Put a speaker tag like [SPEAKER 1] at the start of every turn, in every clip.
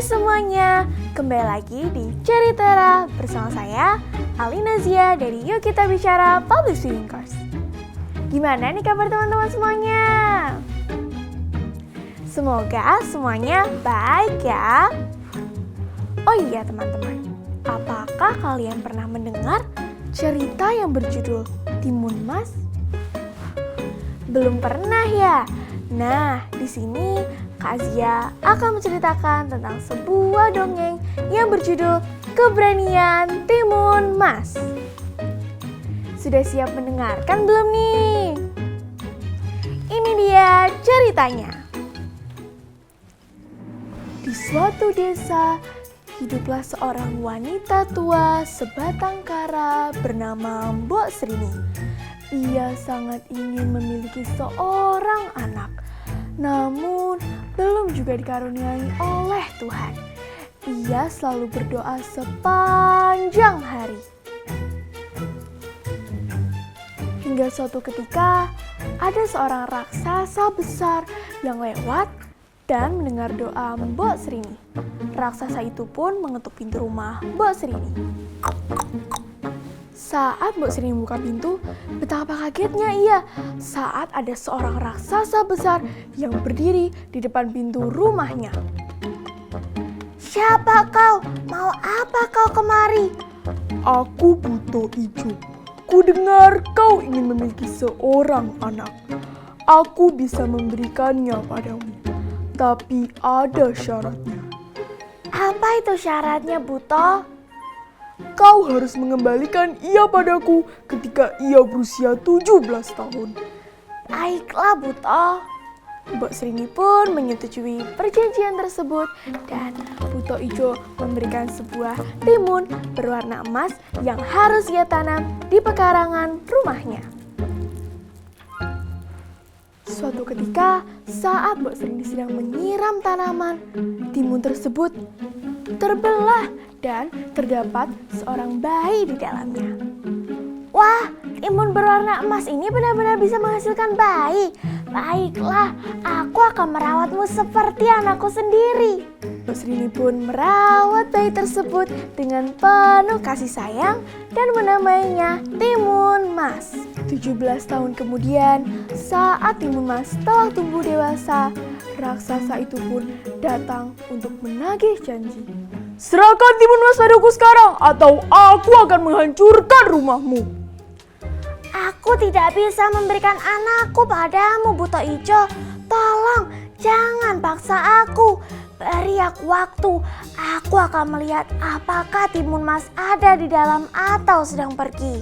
[SPEAKER 1] Hai semuanya, kembali lagi di Cerita bersama saya, Alina Zia dari Yuk Kita Bicara Public Speaking Course. Gimana nih kabar teman-teman semuanya? Semoga semuanya baik ya. Oh iya teman-teman, apakah kalian pernah mendengar cerita yang berjudul Timun Mas? Belum pernah ya? Nah, di sini Kak Zia akan menceritakan tentang sebuah dongeng yang berjudul Keberanian Timun Mas. Sudah siap mendengarkan belum nih? Ini dia ceritanya. Di suatu desa, hiduplah seorang wanita tua sebatang kara bernama Mbok Srini. Ia sangat ingin memiliki seorang anak, namun belum juga dikaruniai oleh Tuhan. Ia selalu berdoa sepanjang hari. Hingga suatu ketika, ada seorang raksasa besar yang lewat dan mendengar doa Mbok Srini. Raksasa itu pun mengetuk pintu rumah Mbok Srini. Saat Mbok Srini buka pintu, betapa kagetnya ia saat ada seorang raksasa besar yang berdiri di depan pintu rumahnya. "Siapa kau? Mau apa kau kemari?"
[SPEAKER 2] "Aku Buto Ijo. Ku dengar kau ingin memiliki seorang anak. Aku bisa memberikannya padamu, tapi ada syaratnya."
[SPEAKER 1] "Apa itu syaratnya, Buto?"
[SPEAKER 2] "Kau harus mengembalikan ia padaku ketika ia berusia 17 tahun.
[SPEAKER 1] "Baiklah, Buto." Mbok Srini pun menyetujui perjanjian tersebut dan Buto Ijo memberikan sebuah timun berwarna emas yang harus ia tanam di pekarangan rumahnya. Suatu ketika, saat Mbok Srini sedang menyiram tanaman, timun tersebut terbelah dan terdapat seorang bayi di dalamnya. "Wah, timun berwarna emas ini benar-benar bisa menghasilkan bayi. Baiklah, aku akan merawatmu seperti anakku sendiri." Mbok Srini pun merawat bayi tersebut dengan penuh kasih sayang dan menamainya Timun Mas. 17 tahun kemudian, saat Timun Mas telah tumbuh dewasa, raksasa itu pun datang untuk menagih janji.
[SPEAKER 2] Serahkan timun mas padaku sekarang, atau aku akan menghancurkan rumahmu."
[SPEAKER 1] "Aku tidak bisa memberikan anakku padamu, Buto Ijo. Tolong, jangan paksa aku. Beri aku waktu. Aku akan melihat apakah Timun Mas ada di dalam atau sedang pergi."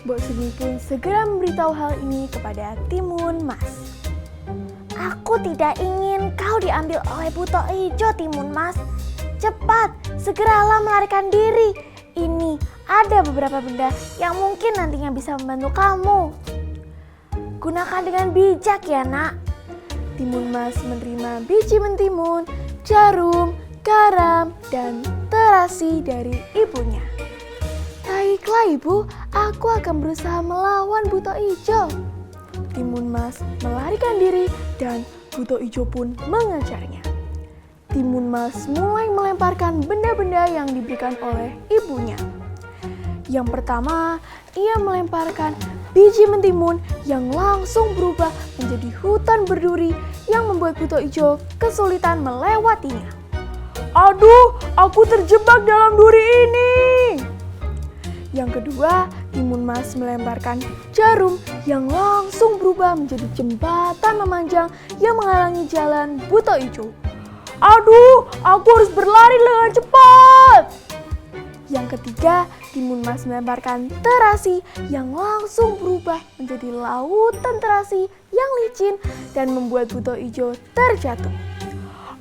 [SPEAKER 1] Mbok Srini pun segera memberitahu hal ini kepada Timun Mas. "Aku tidak ingin kau diambil oleh Buto Ijo, Timun Mas. Cepat, segeralah melarikan diri. Ini ada beberapa benda yang mungkin nantinya bisa membantu kamu. Gunakan dengan bijak ya, Nak." Timun Mas menerima biji mentimun, jarum, garam, dan terasi dari ibunya. "Baiklah ibu, aku akan berusaha melawan Buto Ijo." Timun Mas melarikan diri dan Buto Ijo pun mengejarnya. Timun Mas mulai melemparkan benda-benda yang diberikan oleh ibunya. Yang pertama, ia melemparkan biji mentimun yang langsung berubah menjadi hutan berduri yang membuat Buto Ijo kesulitan melewatinya.
[SPEAKER 2] "Aduh, aku terjebak dalam duri ini."
[SPEAKER 1] Yang kedua, Timun Mas melemparkan jarum yang langsung berubah menjadi jembatan memanjang yang menghalangi jalan Buto Ijo.
[SPEAKER 2] "Aduh, aku harus berlari dengan cepat."
[SPEAKER 1] Yang ketiga, Timun Mas melemparkan terasi yang langsung berubah menjadi lautan terasi yang licin dan membuat Buto Ijo terjatuh.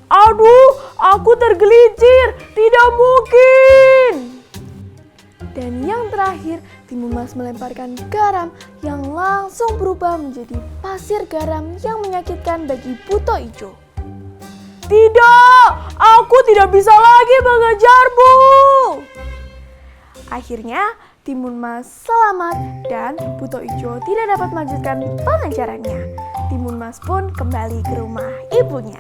[SPEAKER 2] "Aduh, aku tergelincir, tidak mungkin."
[SPEAKER 1] Dan yang terakhir, Timun Mas melemparkan garam yang langsung berubah menjadi pasir garam yang menyakitkan bagi Buto Ijo.
[SPEAKER 2] "Tidak, aku tidak bisa lagi mengejarmu."
[SPEAKER 1] Akhirnya, Timun Mas selamat dan Buto Ijo tidak dapat melanjutkan pengejarannya. Timun Mas pun kembali ke rumah ibunya.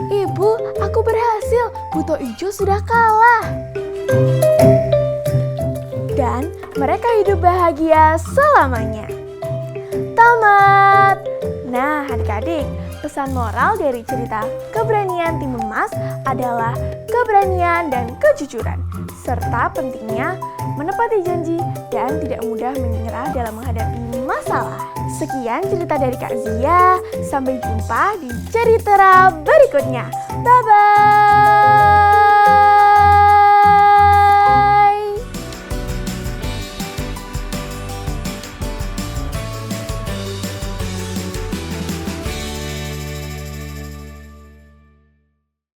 [SPEAKER 1] Ibu, aku berhasil. Buto Ijo sudah kalah. Dan mereka hidup bahagia selamanya. Tamat. Nah, adik-adik, pesan moral dari cerita Keberanian Tim Emas adalah keberanian dan kejujuran, serta pentingnya menepati janji dan tidak mudah menyerah dalam menghadapi masalah. Sekian cerita dari Kak Zia, sampai jumpa di cerita berikutnya. Bye-bye!